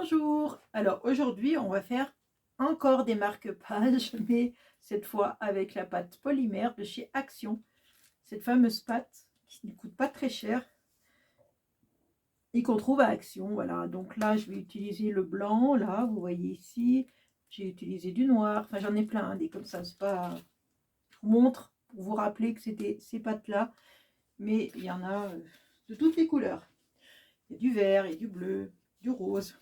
Bonjour! Alors aujourd'hui, on va faire encore des marque-pages, mais cette fois avec la pâte polymère de chez Action. Cette fameuse pâte qui ne coûte pas très cher et qu'on trouve à Action. Voilà, donc là, je vais utiliser le blanc, là, vous voyez ici. J'ai utilisé du noir, enfin j'en ai plein, hein, des comme ça, c'est pas... Je vous montre pour vous rappeler que c'était ces pâtes-là, mais il y en a de toutes les couleurs. Il y a du vert, il y a du bleu, du rose.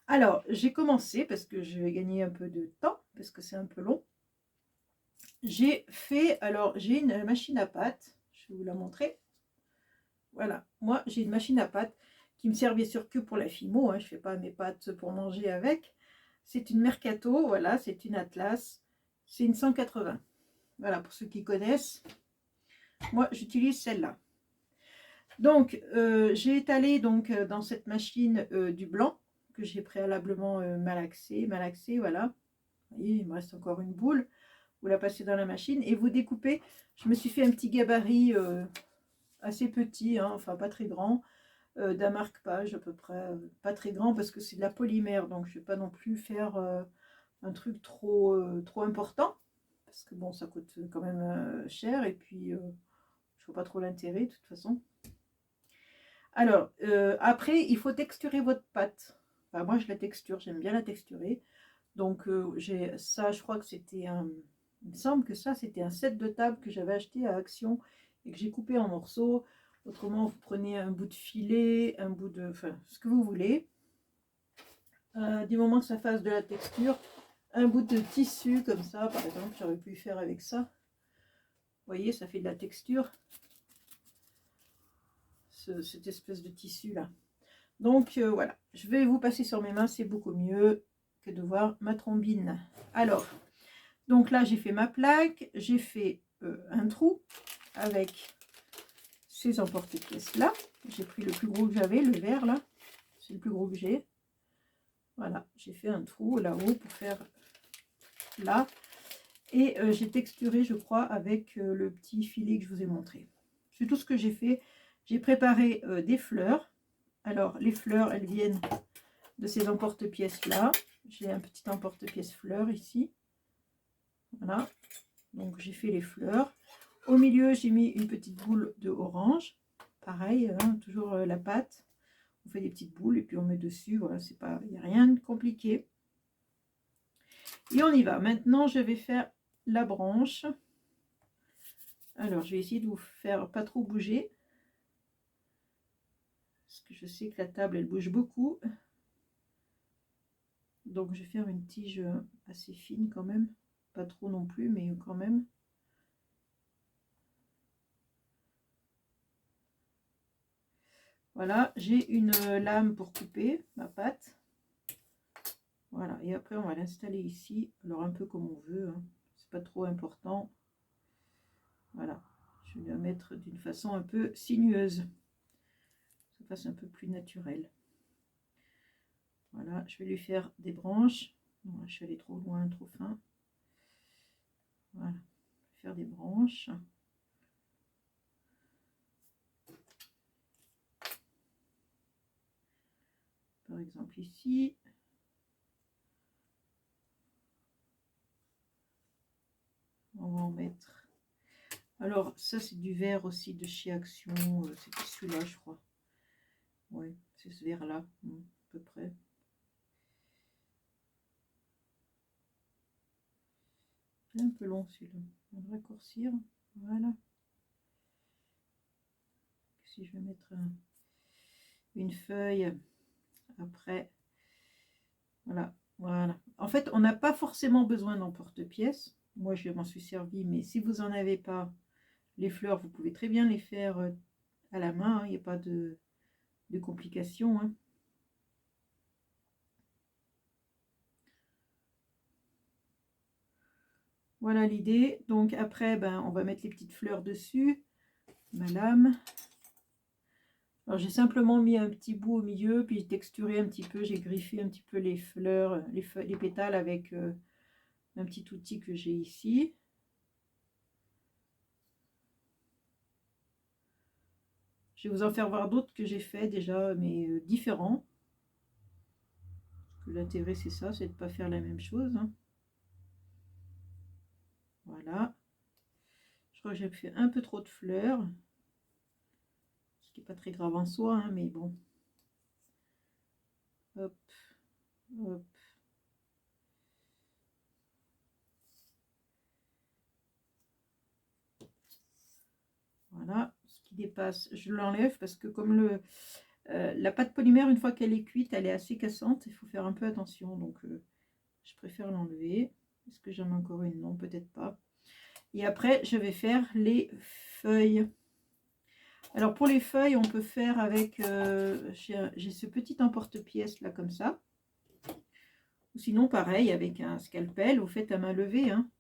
Alors, j'ai commencé parce que je vais gagner un peu de temps, parce que c'est un peu long. J'ai une machine à pâte, je vais vous la montrer. Voilà, moi j'ai une machine à pâte qui me sert bien sûr que pour la fimo, hein, je ne fais pas mes pâtes pour manger avec. C'est une Mercato, voilà, c'est une Atlas, c'est une 180. Voilà, pour ceux qui connaissent, moi j'utilise celle-là. Donc, j'ai étalé dans cette machine du blanc que j'ai préalablement malaxé, voilà. Vous voyez, il me reste encore une boule. Vous la passez dans la machine et vous découpez. Je me suis fait un petit gabarit assez petit, hein, enfin pas très grand, d'un marque-page à peu près. Pas très grand parce que c'est de la polymère, donc je ne vais pas non plus faire un truc trop important. Parce que bon, ça coûte quand même cher et puis je ne vois pas trop l'intérêt de toute façon. Alors, après, il faut texturer votre pâte. Enfin, moi, je la texture, j'aime bien la texturer. Donc, j'ai ça, je crois que c'était un... Il me semble que ça, c'était un set de table que j'avais acheté à Action et que j'ai coupé en morceaux. Autrement, vous prenez un bout de filet, un bout de... Enfin, ce que vous voulez. Du moment que ça fasse de la texture, un bout de tissu comme ça, par exemple, j'aurais pu faire avec ça. Vous voyez, ça fait de la texture. Cette espèce de tissu là. Donc voilà, je vais vous passer sur mes mains, c'est beaucoup mieux que de voir ma trombine. Alors, donc là j'ai fait ma plaque, j'ai fait un trou avec ces emporte-pièces là. J'ai pris le plus gros que j'avais, le vert là, c'est le plus gros que j'ai. Voilà, j'ai fait un trou là-haut pour faire là. Et j'ai texturé, je crois, avec le petit filet que je vous ai montré. C'est tout ce que j'ai fait. J'ai préparé des fleurs. Alors, les fleurs, elles viennent de ces emporte-pièces là. J'ai un petit emporte-pièce fleurs ici. Voilà. Donc, j'ai fait les fleurs. Au milieu, j'ai mis une petite boule de orange. Pareil, hein, toujours la pâte. On fait des petites boules et puis on met dessus. Voilà, c'est pas, il n'y a rien de compliqué. Et on y va. Maintenant, je vais faire la branche. Alors, je vais essayer de vous faire pas trop bouger. Parce que je sais que la table, elle bouge beaucoup. Donc, je vais faire une tige assez fine quand même. Pas trop non plus, mais quand même. Voilà, j'ai une lame pour couper ma pâte. Voilà, et après, on va l'installer ici. Alors, un peu comme on veut, hein. C'est pas trop important. Voilà, je vais la mettre d'une façon un peu sinueuse. Que ça fasse un peu plus naturel. Voilà, je vais lui faire des branches. Non, je suis allée trop loin, trop fin. Voilà, faire des branches. Par exemple ici. On va en mettre. Alors, ça, c'est du vert aussi de chez Action. C'était celui-là, je crois. Oui, c'est ce vert-là, à peu près. Un peu long celui-là. On va raccourcir. Voilà. Si je vais mettre une feuille après. Voilà. Voilà. En fait, on n'a pas forcément besoin d'emporte-pièce. Moi, je m'en suis servi, mais si vous n'en avez pas, les fleurs, vous pouvez très bien les faire à la main. Il n'y a pas de complications. Hein. Voilà l'idée. Donc après, ben, on va mettre les petites fleurs dessus. Ma lame. Alors j'ai simplement mis un petit bout au milieu, puis j'ai texturé un petit peu, j'ai griffé un petit peu les fleurs, les pétales avec un petit outil que j'ai ici. Je vais vous en faire voir d'autres que j'ai fait déjà, mais différents. l'intérêt, c'est ça, c'est de ne pas faire la même chose. Hein. Voilà. Je crois que j'ai fait un peu trop de fleurs. Ce qui n'est pas très grave en soi, hein, mais bon. Hop, hop. Voilà, ce qui dépasse, je l'enlève parce que comme la pâte polymère, une fois qu'elle est cuite, elle est assez cassante. Il faut faire un peu attention, donc je préfère l'enlever. Est-ce que j'en ai encore une? Non, peut-être pas. Et après, je vais faire les feuilles. Alors pour les feuilles, on peut faire avec, j'ai ce petit emporte-pièce là comme ça. Ou sinon pareil, avec un scalpel, vous faites à main levée. Hein.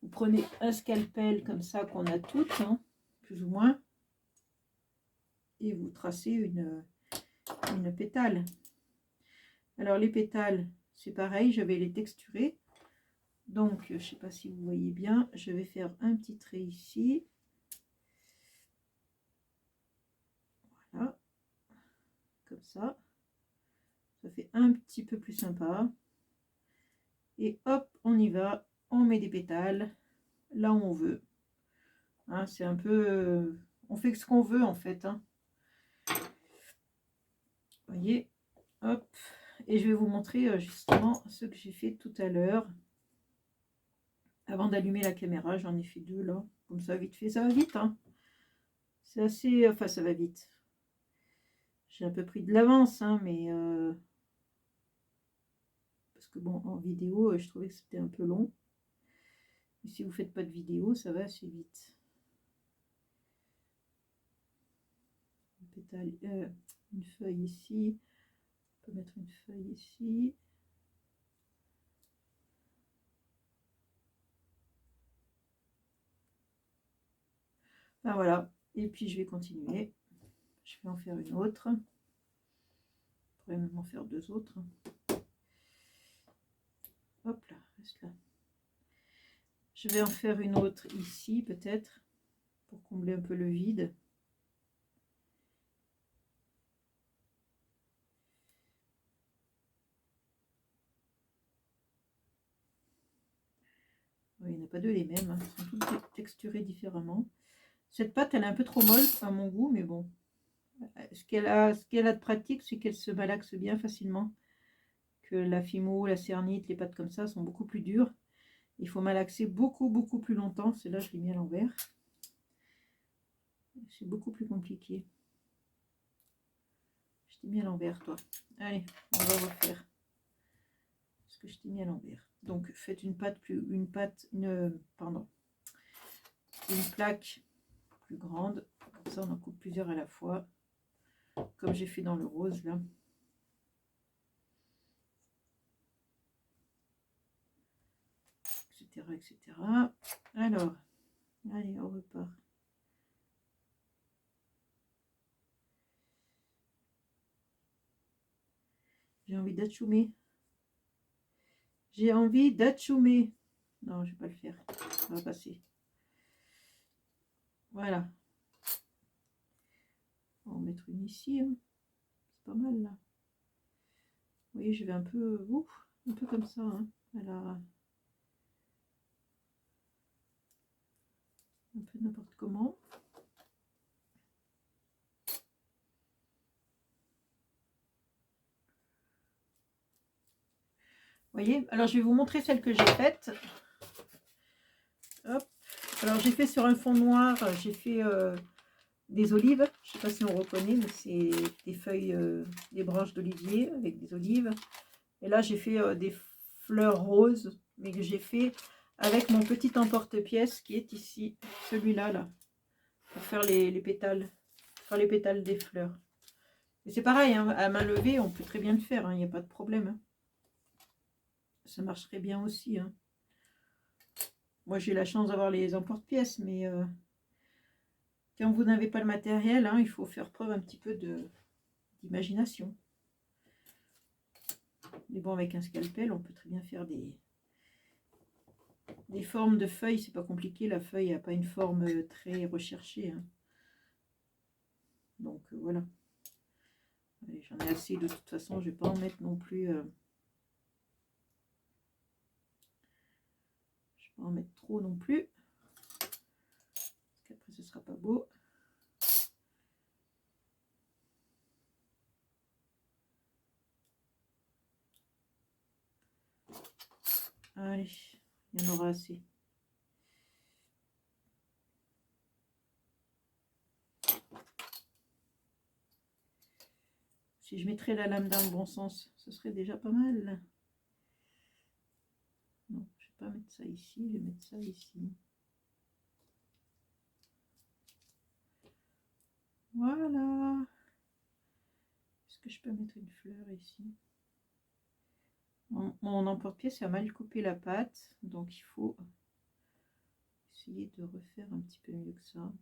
Vous prenez un scalpel comme ça qu'on a toutes, hein, plus ou moins. Et vous tracez une pétale. Alors les pétales, c'est pareil, je vais les texturer. Donc, je ne sais pas si vous voyez bien, je vais faire un petit trait ici. Voilà, comme ça. Ça fait un petit peu plus sympa. Et hop, on y va. On met des pétales là où on veut. Hein, c'est un peu... on fait ce qu'on veut en fait. Hein. Vous voyez, hop. Et je vais vous montrer justement ce que j'ai fait tout à l'heure. Avant d'allumer la caméra, j'en ai fait deux là. Comme ça, vite fait. Ça va vite. Hein. C'est assez... enfin, ça va vite. J'ai un peu pris de l'avance, hein, mais... parce que bon, en vidéo, je trouvais que c'était un peu long. Mais si vous ne faites pas de vidéo, ça va assez vite. Pétale, une feuille ici. On peut mettre une feuille ici. Ben voilà. Et puis je vais continuer. Je vais en faire une autre. Je pourrais même en faire deux autres. Hop là, reste là. Je vais en faire une autre ici peut-être pour combler un peu le vide. Oui, il n'y en a pas deux les mêmes, hein. Elles sont toutes texturées différemment. Cette pâte, elle est un peu trop molle à mon goût, mais bon. Ce qu'elle a de pratique, c'est qu'elle se malaxe bien facilement. Que la Fimo, la Cernite, les pâtes comme ça sont beaucoup plus dures. Il faut malaxer beaucoup plus longtemps. Celle-là, je l'ai mis à l'envers. C'est beaucoup plus compliqué. Je t'ai mis à l'envers, toi. Allez, on va refaire. Parce que je t'ai mis à l'envers. Donc, faites une plaque plus grande. Comme ça, on en coupe plusieurs à la fois. Comme j'ai fait dans le rose, là. Etc, etc. Alors, allez, on repart. J'ai envie d'achoumer. J'ai envie d'achoumer. Non, je vais pas le faire. Ça va passer. Voilà. On va en mettre une ici. Hein. C'est pas mal là. Vous voyez, je vais un peu comme ça. Hein. Voilà. Un peu n'importe comment. Vous voyez, alors je vais vous montrer celle que j'ai faite. Hop. Alors j'ai fait sur un fond noir, j'ai fait des olives. Je ne sais pas si on reconnaît, mais c'est des feuilles, des branches d'olivier avec des olives. Et là j'ai fait des fleurs roses, mais que j'ai fait avec mon petit emporte-pièce qui est ici, celui-là, là, pour faire les pétales, faire les pétales des fleurs. Et c'est pareil, hein, à main levée, on peut très bien le faire, il n'y a pas de problème. Hein. Ça marcherait bien aussi. Hein. Moi, j'ai la chance d'avoir les emporte-pièces, mais quand vous n'avez pas le matériel, hein, il faut faire preuve un petit peu d'imagination. Mais bon, avec un scalpel, on peut très bien faire des formes de feuilles. C'est pas compliqué, la feuille n'a pas une forme très recherchée. Hein. Donc voilà. J'en ai assez de toute façon, je ne vais pas en mettre non plus. pas en mettre trop non plus. Parce qu'après, ce sera pas beau. Allez, il y en aura assez. Si je mettrais la lame dans le bon sens, ce serait déjà pas mal. Non, je vais pas mettre ça ici, je vais mettre ça ici. Voilà. Est-ce que je peux mettre une fleur ici? Mon emporte-pièce a mal coupé la pâte, donc il faut essayer de refaire un petit peu mieux que ça. Vous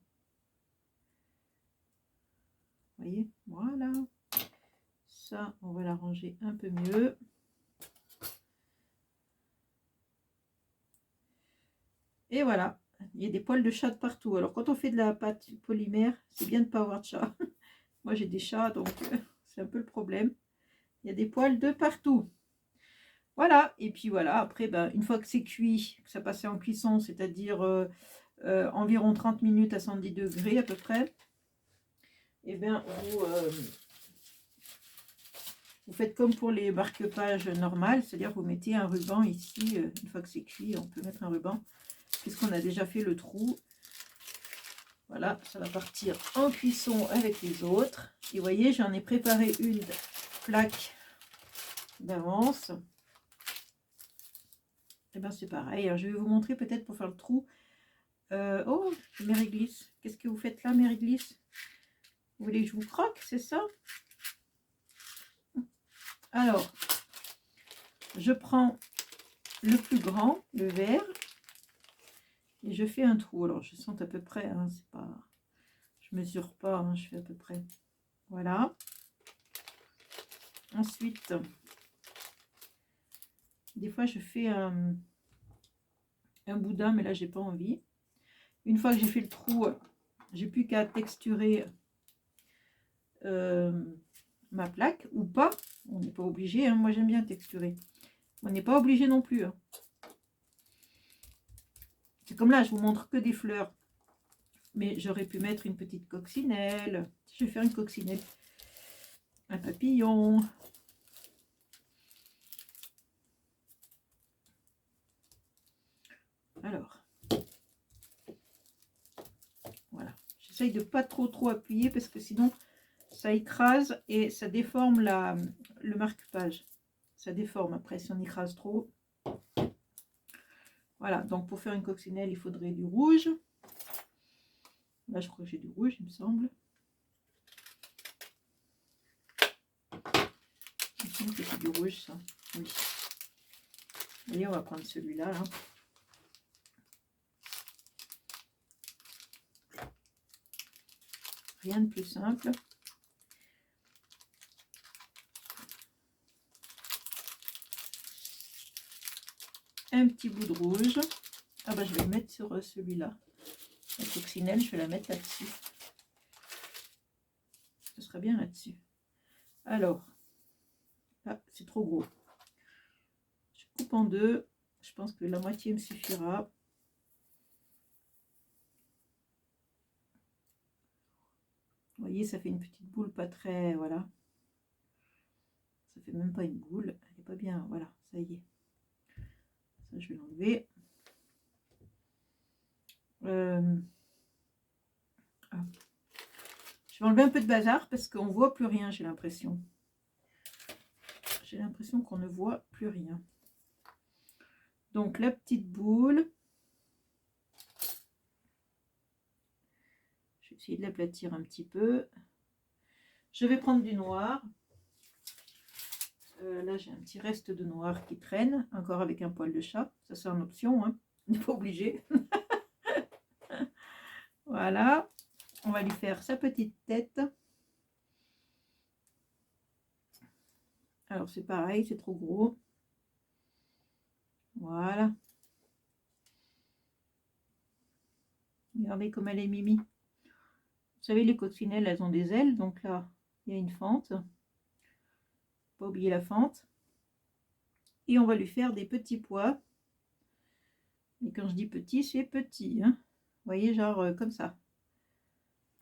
voyez, voilà. Ça, on va l'arranger un peu mieux. Et voilà, il y a des poils de chat de partout. Alors quand on fait de la pâte polymère, c'est bien de ne pas avoir de chat. Moi j'ai des chats, donc c'est un peu le problème. Il y a des poils de partout. Voilà, et puis voilà, après, ben, une fois que c'est cuit, que ça passait en cuisson, c'est-à-dire environ 30 minutes à 110 degrés à peu près, et bien vous faites comme pour les marque-pages normales, c'est-à-dire vous mettez un ruban ici, une fois que c'est cuit, on peut mettre un ruban, puisqu'on a déjà fait le trou. Voilà, ça va partir en cuisson avec les autres. Et vous voyez, j'en ai préparé une plaque d'avance. Et bien c'est pareil, alors, je vais vous montrer peut-être pour faire le trou. Oh, Mère Église, qu'est-ce que vous faites là, Mère Église? Vous voulez que je vous croque, c'est ça? Alors, je prends le plus grand, le vert, et je fais un trou. Alors, je sens à peu près, hein, c'est pas, je mesure pas, hein, je fais à peu près. Voilà. Ensuite, des fois, je fais un boudin, mais là, j'ai pas envie. Une fois que j'ai fait le trou, j'ai plus qu'à texturer ma plaque ou pas. On n'est pas obligé, hein. Moi, j'aime bien texturer. On n'est pas obligé non plus. Hein. C'est comme là, je vous montre que des fleurs. Mais j'aurais pu mettre une petite coccinelle. Je vais faire une coccinelle. Un papillon. Alors. Voilà. J'essaye de pas trop appuyer parce que sinon ça écrase et ça déforme le marque-page. Ça déforme après si on écrase trop. Voilà, donc pour faire une coccinelle, il faudrait du rouge. Là, je crois que j'ai du rouge, il me semble. Il me semble que c'est du rouge, ça. Oui. Et on va prendre celui-là. Hein. Rien de plus simple. Un petit bout de rouge. Ah bah je vais le mettre sur celui-là. La coccinelle, je vais la mettre là-dessus. Ce sera bien là-dessus. Alors, là, c'est trop gros. Je coupe en deux. Je pense que la moitié me suffira. Vous voyez, ça fait une petite boule pas très... Voilà. Ça fait même pas une boule. Elle n'est pas bien. Voilà, ça y est. Ça, je vais l'enlever. Je vais enlever un peu de bazar parce qu'on ne voit plus rien, j'ai l'impression. J'ai l'impression qu'on ne voit plus rien. Donc, la petite boule. Je vais essayer de l'aplatir un petit peu. Je vais prendre du noir. Là, j'ai un petit reste de noir qui traîne, encore avec un poil de chat. Ça, c'est en option, hein. On n'est pas obligé. Voilà. On va lui faire sa petite tête. Alors, c'est pareil, c'est trop gros. Voilà. Regardez comme elle est mimi. Vous savez, les coccinelles, elles ont des ailes. Donc là, il y a une fente. Pas oublier la fente. Et on va lui faire des petits pois. Mais quand je dis petit, c'est petit. Hein. Vous voyez, genre comme ça.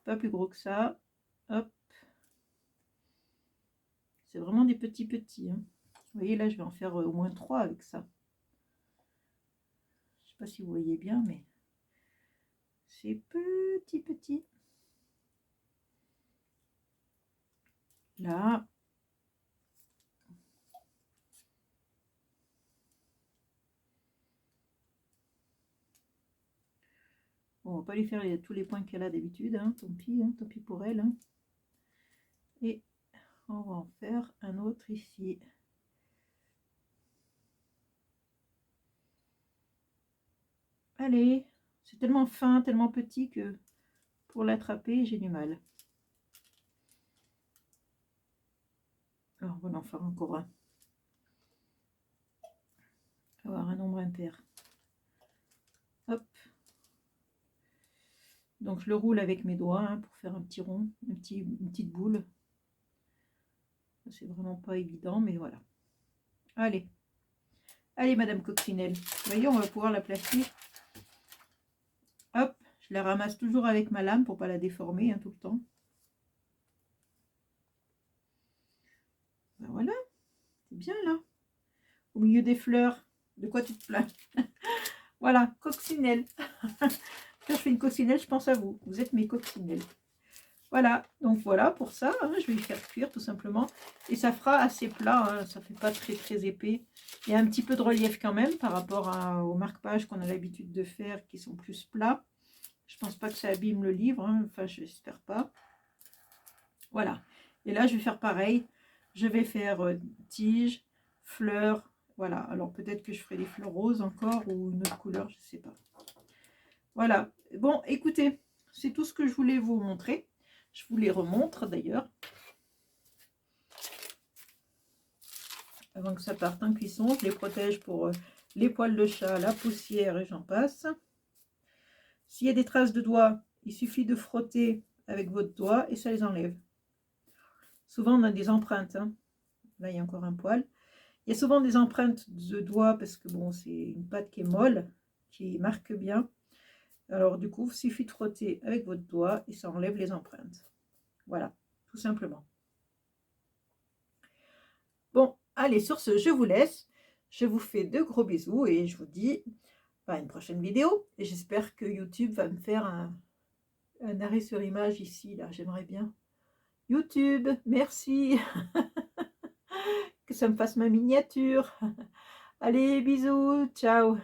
Pas plus gros que ça. Hop. C'est vraiment des petits. Hein. Vous voyez, là, je vais en faire au moins 3 avec ça. Je ne sais pas si vous voyez bien, mais c'est petit. Là. Bon, on va pas lui faire tous les points qu'elle a d'habitude, hein. Tant pis pour elle. Hein. Et on va en faire un autre ici. Allez, c'est tellement fin, tellement petit que pour l'attraper, j'ai du mal. Alors, on va en faire encore un. Avoir un nombre impair. Hop. Donc, je le roule avec mes doigts hein, pour faire un petit rond, une petite boule. C'est vraiment pas évident, mais voilà. Allez. Allez, Madame Coccinelle. Vous voyez, on va pouvoir la placer. Hop. Je la ramasse toujours avec ma lame pour pas la déformer hein, tout le temps. Ben voilà. C'est bien là. Au milieu des fleurs. De quoi tu te plains? Voilà, coccinelle. Quand je fais une coccinelle, je pense à vous. Vous êtes mes coccinelles. Voilà, donc voilà pour ça. Hein, je vais lui faire cuire tout simplement. Et ça fera assez plat. Hein, ça fait pas très épais. Il y a un petit peu de relief quand même par rapport aux marque-pages qu'on a l'habitude de faire qui sont plus plats. Je pense pas que ça abîme le livre. Hein, enfin, je n'espère pas. Voilà. Et là, je vais faire pareil. Je vais faire tige, fleurs. Voilà. Alors peut-être que je ferai des fleurs roses encore ou une autre couleur, je ne sais pas. Voilà. Bon, écoutez, c'est tout ce que je voulais vous montrer. Je vous les remontre d'ailleurs. Avant que ça parte en cuisson, je les protège pour les poils de chat, la poussière et j'en passe. S'il y a des traces de doigts, il suffit de frotter avec votre doigt et ça les enlève. Souvent, on a des empreintes. Hein. Là, il y a encore un poil. Il y a souvent des empreintes de doigts parce que bon, c'est une pâte qui est molle, qui marque bien. Alors du coup, il suffit de frotter avec votre doigt et ça enlève les empreintes. Voilà, tout simplement. Bon, allez, sur ce, je vous laisse. Je vous fais de gros bisous et je vous dis à une prochaine vidéo. Et j'espère que YouTube va me faire un arrêt sur image ici, là. J'aimerais bien. YouTube, merci. Que ça me fasse ma miniature. Allez, bisous, ciao.